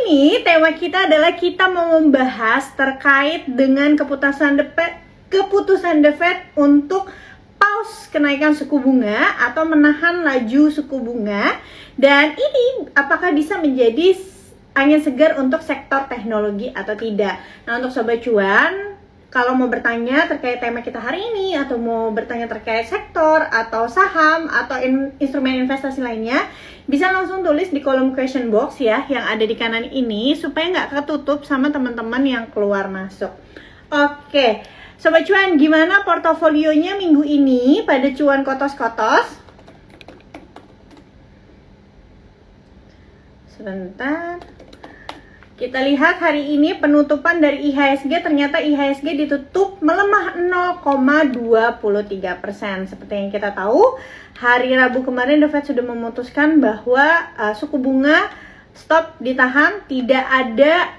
ini tema kita adalah kita mau membahas terkait dengan keputusan The Fed untuk pause kenaikan suku bunga atau menahan laju suku bunga, dan ini apakah bisa menjadi angin segar untuk sektor teknologi atau tidak. Nah, untuk Sobat Cuan, kalau mau bertanya terkait tema kita hari ini, atau mau bertanya terkait sektor atau saham atau instrumen investasi lainnya, bisa langsung tulis di kolom question box ya yang ada di kanan ini, supaya nggak ketutup sama teman-teman yang keluar masuk. Oke, Sobat Cuan, gimana portofolionya minggu ini pada cuan kotos-kotos? Sebentar. Kita lihat hari ini penutupan dari IHSG, ternyata IHSG ditutup melemah 0,23%. Seperti yang kita tahu, hari Rabu kemarin The Fed sudah memutuskan bahwa suku bunga stop ditahan, tidak ada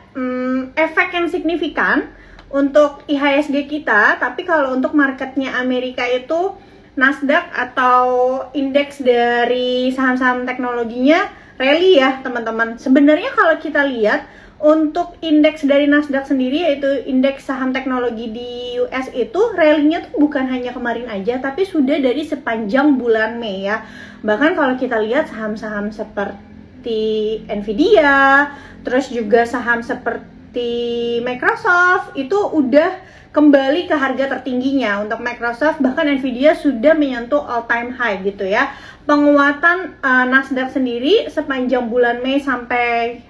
efek yang signifikan untuk IHSG kita. Tapi kalau untuk marketnya Amerika itu Nasdaq atau indeks dari saham-saham teknologinya rally ya teman-teman. Sebenarnya kalau kita lihat untuk indeks dari Nasdaq sendiri, yaitu indeks saham teknologi di US, itu rally-nya tuh bukan hanya kemarin aja, tapi sudah dari sepanjang bulan Mei ya. Bahkan kalau kita lihat saham-saham seperti Nvidia, terus juga saham seperti Microsoft, itu udah kembali ke harga tertingginya. Untuk Microsoft, bahkan Nvidia sudah menyentuh all time high gitu ya. Penguatan Nasdaq sendiri sepanjang bulan Mei sampai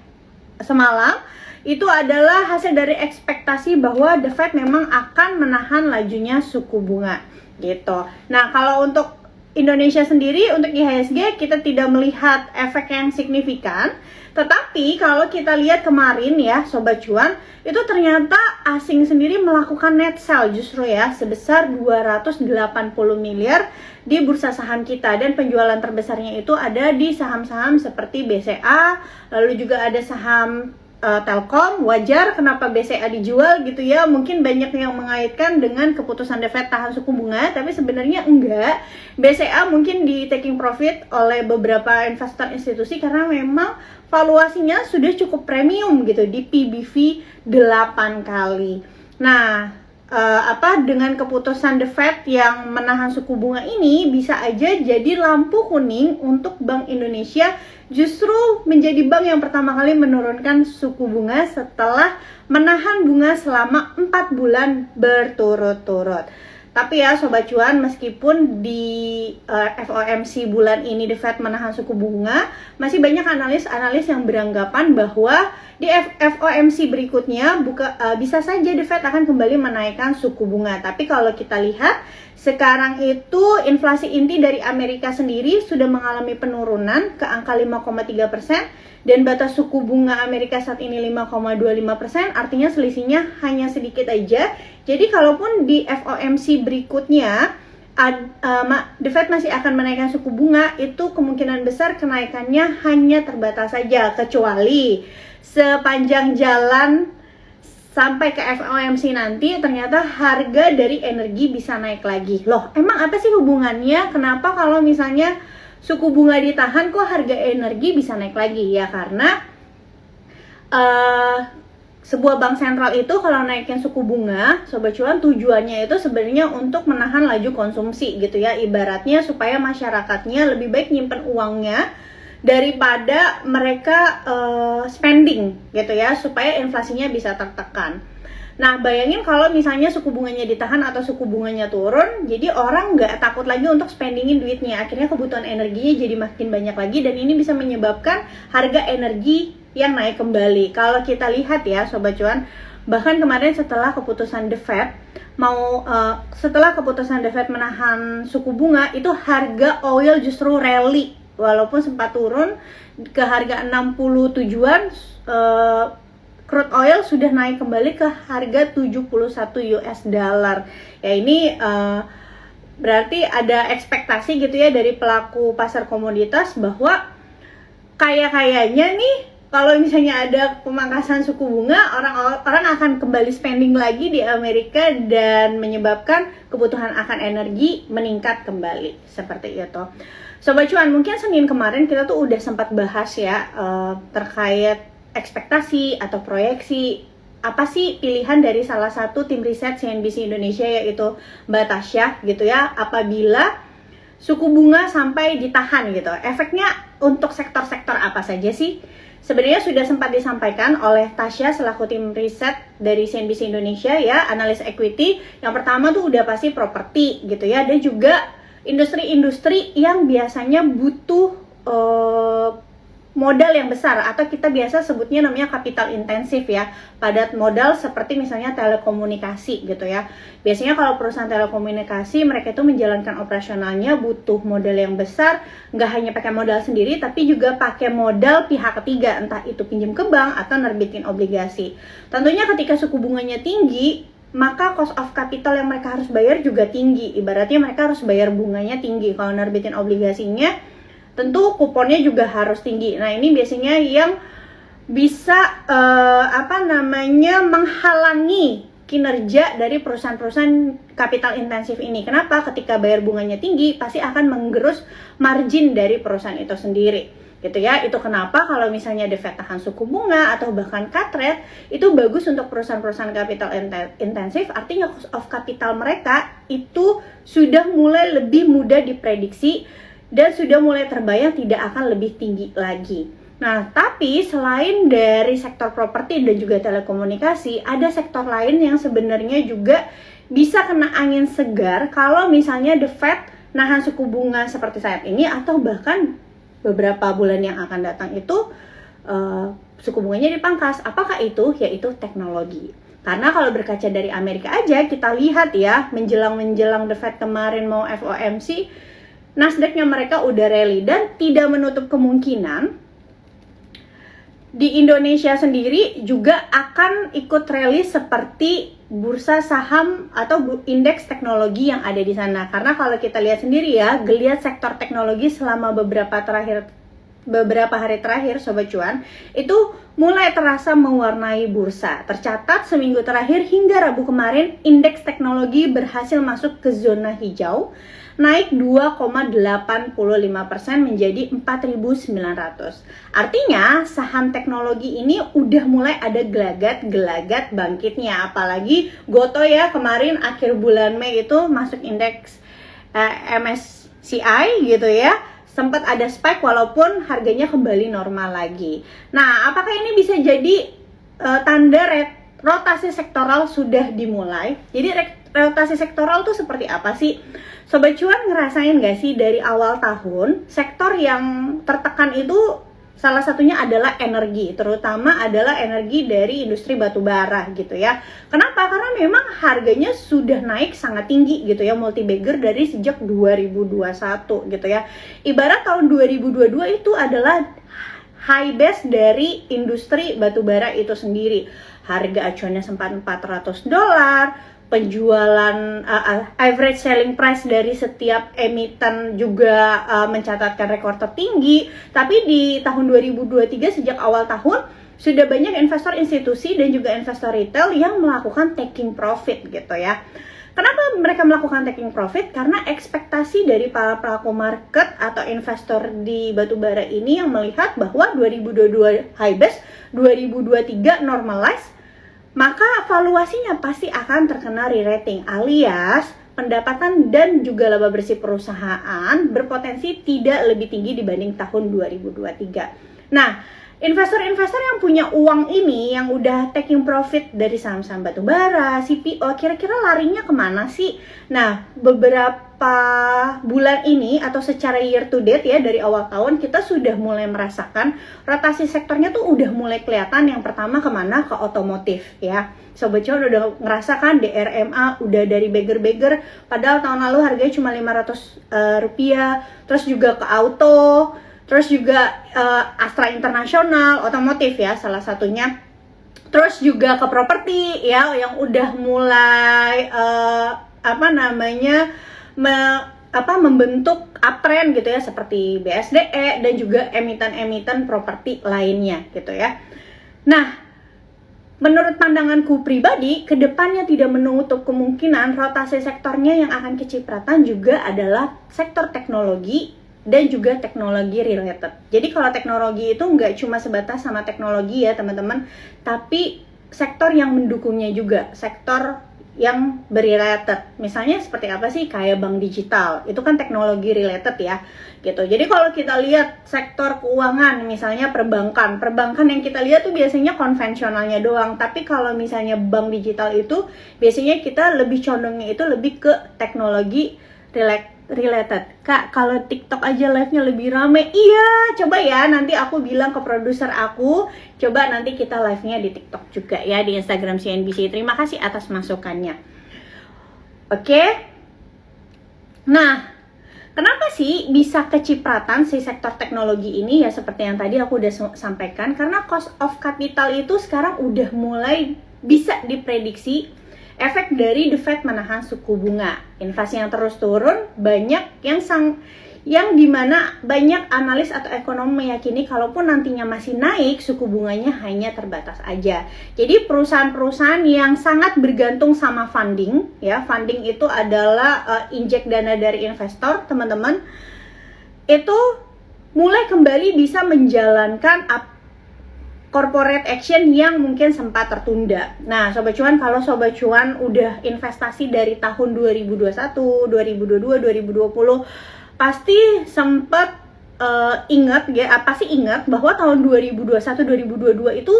semalam itu adalah hasil dari ekspektasi bahwa The Fed memang akan menahan lajunya suku bunga gitu. Nah, kalau untuk Indonesia sendiri, untuk IHSG kita tidak melihat efek yang signifikan. Tetapi kalau kita lihat kemarin ya Sobat Cuan, itu ternyata asing sendiri melakukan net sell justru ya, sebesar 280 miliar di bursa saham kita, dan penjualan terbesarnya itu ada di saham-saham seperti BCA, lalu juga ada saham Telkom. Wajar kenapa BCA dijual gitu ya, mungkin banyak yang mengaitkan dengan keputusan The Fed tahan suku bunga, tapi sebenarnya enggak. BCA mungkin di taking profit oleh beberapa investor institusi karena memang valuasinya sudah cukup premium gitu, di PBV 8 kali. Nah, dengan keputusan The Fed yang menahan suku bunga ini, bisa aja jadi lampu kuning untuk Bank Indonesia justru menjadi bank yang pertama kali menurunkan suku bunga setelah menahan bunga selama 4 bulan berturut-turut. Tapi ya Sobat Cuan, meskipun di FOMC bulan ini The Fed menahan suku bunga, masih banyak analis yang beranggapan bahwa di FOMC berikutnya bisa saja The Fed akan kembali menaikkan suku bunga. Tapi kalau kita lihat sekarang itu inflasi inti dari Amerika sendiri sudah mengalami penurunan ke angka 5,3%, dan batas suku bunga Amerika saat ini 5,25%, artinya selisihnya hanya sedikit aja. Jadi kalaupun di FOMC berikutnya The Fed masih akan menaikkan suku bunga, itu kemungkinan besar kenaikannya hanya terbatas saja, kecuali sepanjang jalan sampai ke FOMC nanti ternyata harga dari energi bisa naik lagi. Loh, emang apa sih hubungannya? Kenapa kalau misalnya suku bunga ditahan kok harga energi bisa naik lagi? Ya karena sebuah bank sentral itu kalau naikin suku bunga, Sobat Cuan, tujuannya itu sebenarnya untuk menahan laju konsumsi gitu ya. Ibaratnya supaya masyarakatnya lebih baik nyimpen uangnya daripada mereka spending gitu ya, supaya inflasinya bisa tertekan. Nah, bayangin kalau misalnya suku bunganya ditahan atau suku bunganya turun, jadi orang nggak takut lagi untuk spendingin duitnya. Akhirnya kebutuhan energinya jadi makin banyak lagi, dan ini bisa menyebabkan harga energi yang naik kembali. Kalau kita lihat ya Sobat Cuan, bahkan kemarin setelah keputusan The Fed menahan suku bunga, itu harga oil justru rally. Walaupun sempat turun ke harga 67-an, crude oil sudah naik kembali ke harga 71 US dollar. Ya ini berarti ada ekspektasi gitu ya dari pelaku pasar komoditas bahwa kayaknya nih kalau misalnya ada pemangkasan suku bunga, orang akan kembali spending lagi di Amerika dan menyebabkan kebutuhan akan energi meningkat kembali, seperti itu. Sobat Cuan, mungkin Senin kemarin kita tuh udah sempat bahas ya terkait ekspektasi atau proyeksi apa sih pilihan dari salah satu tim riset CNBC Indonesia, yaitu Mbak Tasya gitu ya, apabila suku bunga sampai ditahan gitu, efeknya untuk sektor-sektor apa saja sih? Sebenarnya sudah sempat disampaikan oleh Tasya selaku tim riset dari CNBC Indonesia ya, analis equity. Yang pertama tuh udah pasti properti gitu ya, dan juga industri-industri yang biasanya butuh modal yang besar, atau kita biasa sebutnya namanya capital intensif ya, padat modal, seperti misalnya telekomunikasi gitu ya. Biasanya kalau perusahaan telekomunikasi, mereka itu menjalankan operasionalnya butuh modal yang besar, nggak hanya pakai modal sendiri, tapi juga pakai modal pihak ketiga, entah itu pinjam ke bank atau nerbitin obligasi. Tentunya ketika suku bunganya tinggi, maka cost of capital yang mereka harus bayar juga tinggi. Ibaratnya mereka harus bayar bunganya tinggi. Kalau nerbitin obligasinya, tentu kuponnya juga harus tinggi. Nah, ini biasanya yang bisa menghalangi kinerja dari perusahaan-perusahaan capital intensif ini. Kenapa? Ketika bayar bunganya tinggi, pasti akan menggerus margin dari perusahaan itu sendiri. Gitu ya. Itu kenapa kalau misalnya The Fed tahan suku bunga atau bahkan cut rate, itu bagus untuk perusahaan-perusahaan capital intensif. Artinya cost of capital mereka itu sudah mulai lebih mudah diprediksi dan sudah mulai terbayang tidak akan lebih tinggi lagi. Nah, tapi selain dari sektor properti dan juga telekomunikasi, ada sektor lain yang sebenarnya juga bisa kena angin segar kalau misalnya The Fed nahan suku bunga seperti saat ini, atau bahkan beberapa bulan yang akan datang itu suku bunganya dipangkas. Apakah itu? Yaitu teknologi. Karena kalau berkaca dari Amerika aja, kita lihat ya, menjelang The Fed kemarin mau FOMC, Nasdaq-nya mereka udah rally, dan tidak menutup kemungkinan di Indonesia sendiri juga akan ikut rally seperti bursa saham atau indeks teknologi yang ada di sana. Karena kalau kita lihat sendiri ya, geliat sektor teknologi selama beberapa hari terakhir Sobat Cuan itu mulai terasa mewarnai bursa. Tercatat seminggu terakhir hingga Rabu kemarin, indeks teknologi berhasil masuk ke zona hijau, naik 2,85% menjadi 4.900. Artinya saham teknologi ini udah mulai ada gelagat bangkitnya. Apalagi Goto ya, kemarin akhir bulan Mei itu masuk indeks MSCI gitu ya. Sempat ada spike walaupun harganya kembali normal lagi. Nah, apakah ini bisa jadi tanda rotasi sektoral sudah dimulai? Jadi rotasi sektoral tuh seperti apa sih? Sobat Cuan ngerasain gak sih dari awal tahun, sektor yang tertekan itu salah satunya adalah energi, terutama adalah energi dari industri batubara gitu ya. Kenapa? Karena memang harganya sudah naik sangat tinggi gitu ya, multi-bagger dari sejak 2021 gitu ya. Ibarat tahun 2022 itu adalah high base dari industri batubara itu sendiri. Harga acuannya sempat $400, penjualan average selling price dari setiap emiten juga mencatatkan rekor tertinggi. Tapi di tahun 2023 sejak awal tahun sudah banyak investor institusi dan juga investor retail yang melakukan taking profit gitu ya. Kenapa mereka melakukan taking profit? Karena ekspektasi dari para pelaku market atau investor di batubara ini yang melihat bahwa 2022 high base, 2023 normalize, maka valuasinya pasti akan terkena re-rating, alias pendapatan dan juga laba bersih perusahaan berpotensi tidak lebih tinggi dibanding tahun 2023. Nah, investor-investor yang punya uang ini, yang udah taking profit dari saham-saham batubara, CPO, kira-kira larinya kemana sih? Nah, beberapa bulan ini atau secara year to date ya, dari awal tahun kita sudah mulai merasakan rotasi sektornya tuh udah mulai kelihatan. Yang pertama kemana? Ke otomotif ya. Sobat Cuan udah ngerasakan DRMA udah dari beggar-beggar, padahal tahun lalu harganya cuma Rp500, terus juga ke auto, terus juga Astra International, otomotif ya salah satunya. Terus juga ke properti ya, yang udah mulai membentuk uptrend gitu ya, seperti BSDE dan juga emiten-emiten properti lainnya gitu ya. Nah, menurut pandanganku pribadi, kedepannya tidak menutup kemungkinan rotasi sektornya yang akan kecipratan juga adalah sektor teknologi dan juga teknologi related. Jadi kalau teknologi itu nggak cuma sebatas sama teknologi ya teman-teman, tapi sektor yang mendukungnya juga, sektor yang berrelated. Misalnya seperti apa sih, kayak bank digital, itu kan teknologi related ya gitu. Jadi kalau kita lihat sektor keuangan, misalnya perbankan yang kita lihat tuh biasanya konvensionalnya doang, tapi kalau misalnya bank digital itu biasanya kita lebih condongnya itu lebih ke teknologi related. Kak, kalau TikTok aja live-nya lebih rame. Iya, coba ya nanti aku bilang ke produser aku, coba nanti kita live-nya di TikTok juga ya, di Instagram CNBC. Terima kasih atas masukannya. Oke. Nah, kenapa sih bisa kecipratan si sektor teknologi ini ya, seperti yang tadi aku udah sampaikan, karena cost of capital itu sekarang udah mulai bisa diprediksi. Efek dari The Fed menahan suku bunga, inflasi yang terus turun, banyak yang dimana banyak analis atau ekonom meyakini kalaupun nantinya masih naik, suku bunganya hanya terbatas aja. Jadi perusahaan-perusahaan yang sangat bergantung sama funding, ya funding itu adalah injek dana dari investor, teman-teman, itu mulai kembali bisa menjalankan corporate action yang mungkin sempat tertunda. Nah, Sobat Cuan, kalau Sobat Cuan udah investasi dari tahun 2021, 2022, 2020, pasti sempat ingat ya, pasti ingat bahwa tahun 2021, 2022 itu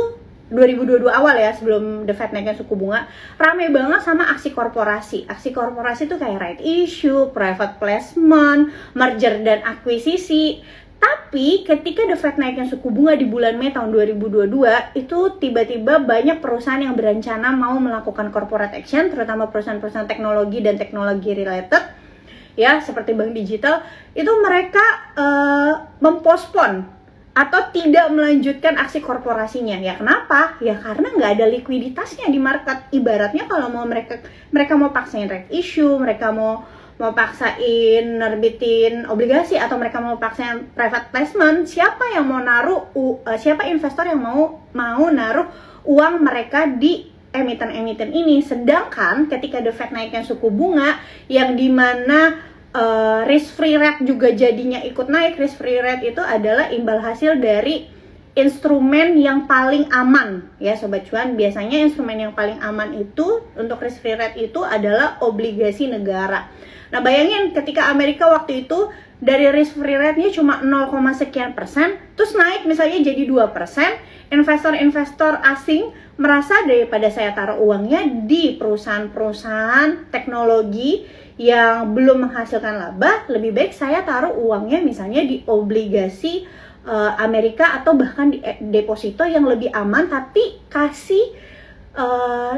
2022 awal ya, sebelum The Fed naikin suku bunga, rame banget sama aksi korporasi. Aksi korporasi itu kayak right issue, private placement, merger dan akuisisi. Tapi ketika The Fed naikin suku bunga di bulan Mei tahun 2022, itu tiba-tiba banyak perusahaan yang berencana mau melakukan corporate action, terutama perusahaan-perusahaan teknologi dan teknologi related, ya seperti bank digital, itu mereka mempospon atau tidak melanjutkan aksi korporasinya. Ya kenapa? Ya karena nggak ada likuiditasnya di market. Ibaratnya kalau mau mereka mau paksain right issue, mereka mau paksain nerbitin obligasi, atau mereka mau paksain private placement, siapa yang mau naruh siapa investor yang mau naruh uang mereka di emiten-emiten ini. Sedangkan ketika The Fed naikkan suku bunga, yang dimana risk free rate juga jadinya ikut naik. Risk free rate itu adalah imbal hasil dari instrumen yang paling aman ya Sobat Cuan. Biasanya instrumen yang paling aman itu untuk risk free rate itu adalah obligasi negara. Nah bayangin ketika Amerika waktu itu dari risk free rate-nya cuma 0, sekian persen, terus naik misalnya jadi 2%, investor-investor asing merasa daripada saya taruh uangnya di perusahaan-perusahaan teknologi yang belum menghasilkan laba, lebih baik saya taruh uangnya misalnya di obligasi Amerika atau bahkan di deposito yang lebih aman tapi kasih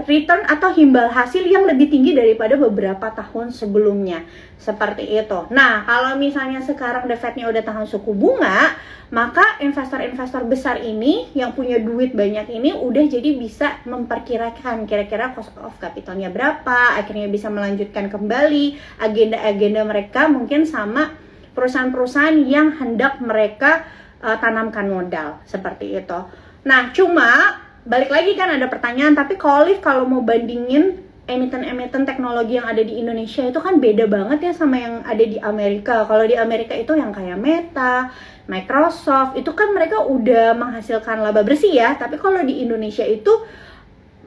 return atau imbal hasil yang lebih tinggi daripada beberapa tahun sebelumnya. Seperti itu. Nah, kalau misalnya sekarang The Fed-nya udah tahan suku bunga, maka investor-investor besar ini yang punya duit banyak ini udah jadi bisa memperkirakan kira-kira cost of capital-nya berapa, akhirnya bisa melanjutkan kembali agenda-agenda mereka mungkin sama perusahaan-perusahaan yang hendak mereka tanamkan modal, seperti itu. Nah, cuma balik lagi kan ada pertanyaan, tapi kalau mau bandingin emiten-emiten teknologi yang ada di Indonesia itu kan beda banget ya sama yang ada di Amerika. Kalau di Amerika itu yang kayak Meta, Microsoft, itu kan mereka udah menghasilkan laba bersih ya. Tapi kalau di Indonesia itu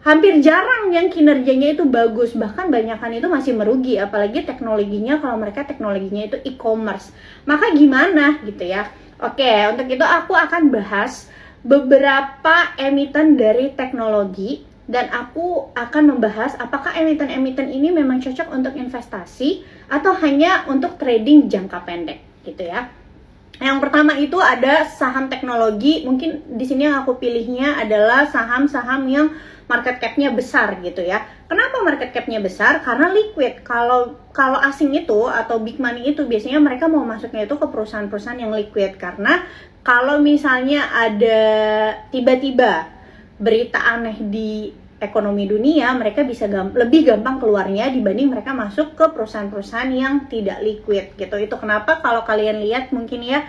hampir jarang yang kinerjanya itu bagus, bahkan banyakan itu masih merugi, apalagi teknologinya, kalau mereka teknologinya itu e-commerce. Maka gimana gitu ya. Oke, untuk itu aku akan bahas beberapa emiten dari teknologi, dan aku akan membahas apakah emiten-emiten ini memang cocok untuk investasi atau hanya untuk trading jangka pendek gitu ya. Yang pertama itu ada saham teknologi. Mungkin di sini yang aku pilihnya adalah saham-saham yang market cap-nya besar gitu ya. Kenapa market cap-nya besar? Karena liquid. Kalau asing itu atau big money itu biasanya mereka mau masuknya itu ke perusahaan-perusahaan yang liquid, karena kalau misalnya ada tiba-tiba berita aneh di ekonomi dunia, mereka bisa lebih gampang keluarnya dibanding mereka masuk ke perusahaan-perusahaan yang tidak liquid gitu. Itu kenapa kalau kalian lihat mungkin ya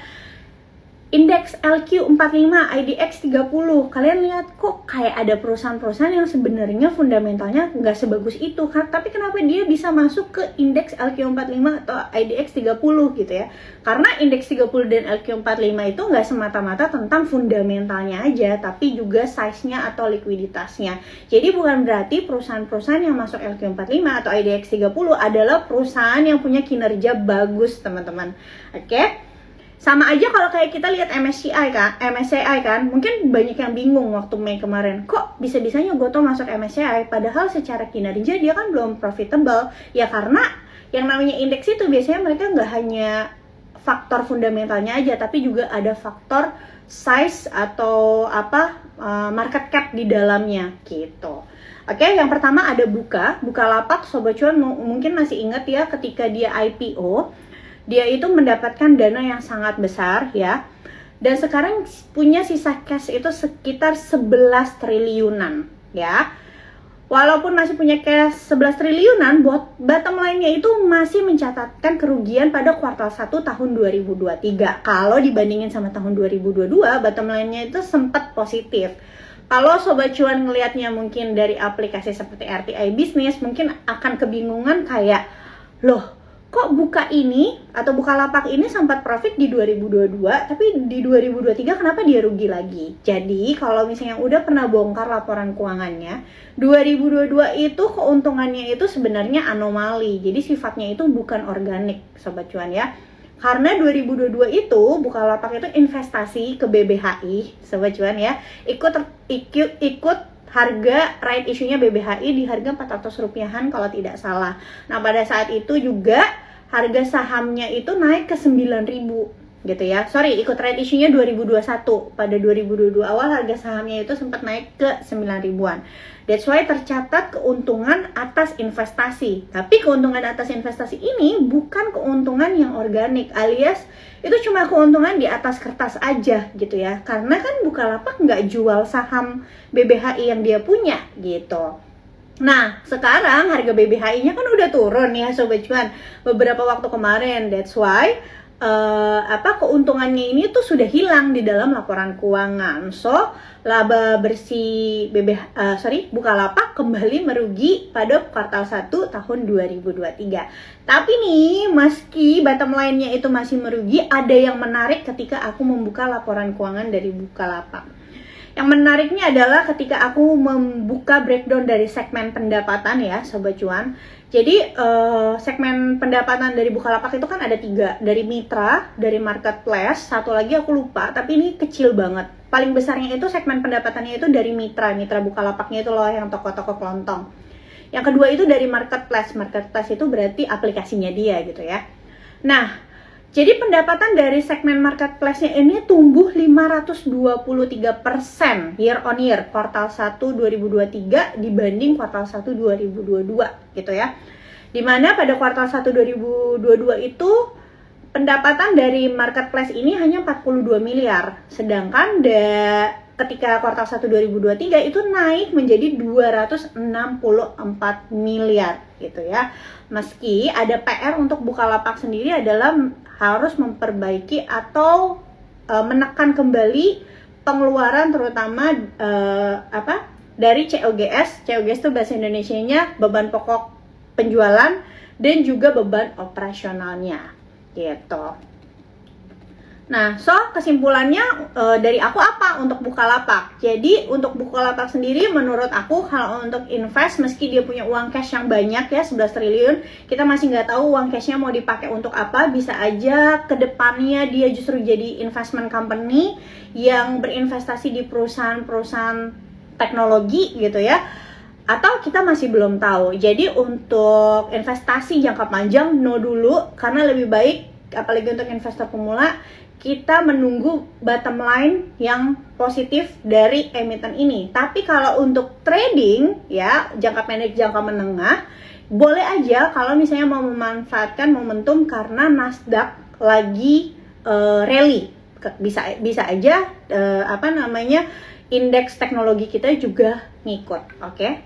indeks LQ45, IDX 30. Kalian lihat kok kayak ada perusahaan-perusahaan yang sebenarnya fundamentalnya nggak sebagus itu kan, tapi kenapa dia bisa masuk ke indeks LQ45 atau IDX 30 gitu ya? Karena indeks 30 dan LQ45 itu nggak semata-mata tentang fundamentalnya aja, tapi juga size-nya atau likuiditasnya. Jadi bukan berarti perusahaan-perusahaan yang masuk LQ45 atau IDX 30 adalah perusahaan yang punya kinerja bagus, teman-teman. Oke? Sama aja kalau kayak kita lihat MSCI kan, mungkin banyak yang bingung waktu Mei kemarin, kok bisa-bisanya Gotoh masuk MSCI, padahal secara kinerja dia kan belum profitable. Ya karena yang namanya indeks itu biasanya mereka nggak hanya faktor fundamentalnya aja, tapi juga ada faktor size atau market cap di dalamnya gitu. Oke, yang pertama ada Bukalapak. Sobat cuan mungkin masih ingat ya, ketika dia IPO dia itu mendapatkan dana yang sangat besar ya. Dan sekarang punya sisa cash itu sekitar 11 triliunan ya. Walaupun masih punya cash 11 triliunan, bottom line-nya itu masih mencatatkan kerugian pada kuartal 1 tahun 2023. Kalau dibandingin sama tahun 2022, bottom line-nya itu sempat positif. Kalau Sobat Cuan ngelihatnya mungkin dari aplikasi seperti RTI Bisnis, mungkin akan kebingungan kayak, loh, kok Bukalapak ini sempat profit di 2022, tapi di 2023 kenapa dia rugi lagi? Jadi kalau misalnya udah pernah bongkar laporan keuangannya, 2022 itu keuntungannya itu sebenarnya anomali. Jadi sifatnya itu bukan organik, Sobat Cuan ya. Karena 2022 itu Bukalapak itu investasi ke BBHI, Sobat Cuan ya. Ikut harga right issue-nya BBHI di harga 400 rupiahan kalau tidak salah. Nah, pada saat itu juga harga sahamnya itu naik ke 9.000 gitu ya. Sorry, ikut right issue-nya 2021. Pada 2022 awal harga sahamnya itu sempat naik ke 9.000-an. That's why tercatat keuntungan atas investasi. Tapi keuntungan atas investasi ini bukan keuntungan yang organik, alias itu cuma keuntungan di atas kertas aja gitu ya. Karena kan Bukalapak nggak jual saham BBHI yang dia punya gitu. Nah, sekarang harga BBHI-nya kan udah turun ya Sobat Cuan beberapa waktu kemarin. That's why keuntungannya ini tuh sudah hilang di dalam laporan keuangan. So, laba bersih Bukalapak kembali merugi pada kuartal 1 tahun 2023. Tapi nih, meski bottom line-nya itu masih merugi, ada yang menarik ketika aku membuka laporan keuangan dari Bukalapak. Yang menariknya adalah ketika aku membuka breakdown dari segmen pendapatan ya Sobat Cuan. Jadi segmen pendapatan dari Bukalapak itu kan ada 3, dari mitra, dari marketplace, satu lagi aku lupa, tapi ini kecil banget. Paling besarnya itu segmen pendapatannya itu dari mitra Bukalapaknya itu loh, yang toko-toko kelontong. Yang kedua itu dari marketplace itu berarti aplikasinya dia gitu ya. Nah, jadi pendapatan dari segmen marketplace-nya ini tumbuh 523% year on year kuartal 1 2023 dibanding kuartal 1 2022 gitu ya. Dimana pada kuartal 1 2022 itu pendapatan dari marketplace ini hanya 42 miliar. Sedangkan ketika kuartal 1 2023 itu naik menjadi 264 miliar gitu ya. Meski ada PR untuk Bukalapak sendiri adalah harus memperbaiki atau menekan kembali pengeluaran terutama dari COGS itu bahasa Indonesianya beban pokok penjualan dan juga beban operasionalnya gitu. Nah, kesimpulannya dari aku apa untuk Bukalapak? Jadi untuk Bukalapak sendiri menurut aku kalau untuk invest, meski dia punya uang cash yang banyak ya 11 triliun, kita masih nggak tahu uang cashnya mau dipakai untuk apa. Bisa aja kedepannya dia justru jadi investment company yang berinvestasi di perusahaan-perusahaan teknologi gitu ya. Atau kita masih belum tahu. Jadi untuk investasi jangka panjang no dulu, karena lebih baik apalagi untuk investor pemula kita menunggu bottom line yang positif dari emiten ini. Tapi kalau untuk trading ya jangka pendek, jangka menengah, boleh aja kalau misalnya mau memanfaatkan momentum karena Nasdaq lagi rally. Bisa aja indeks teknologi kita juga ngikut, oke?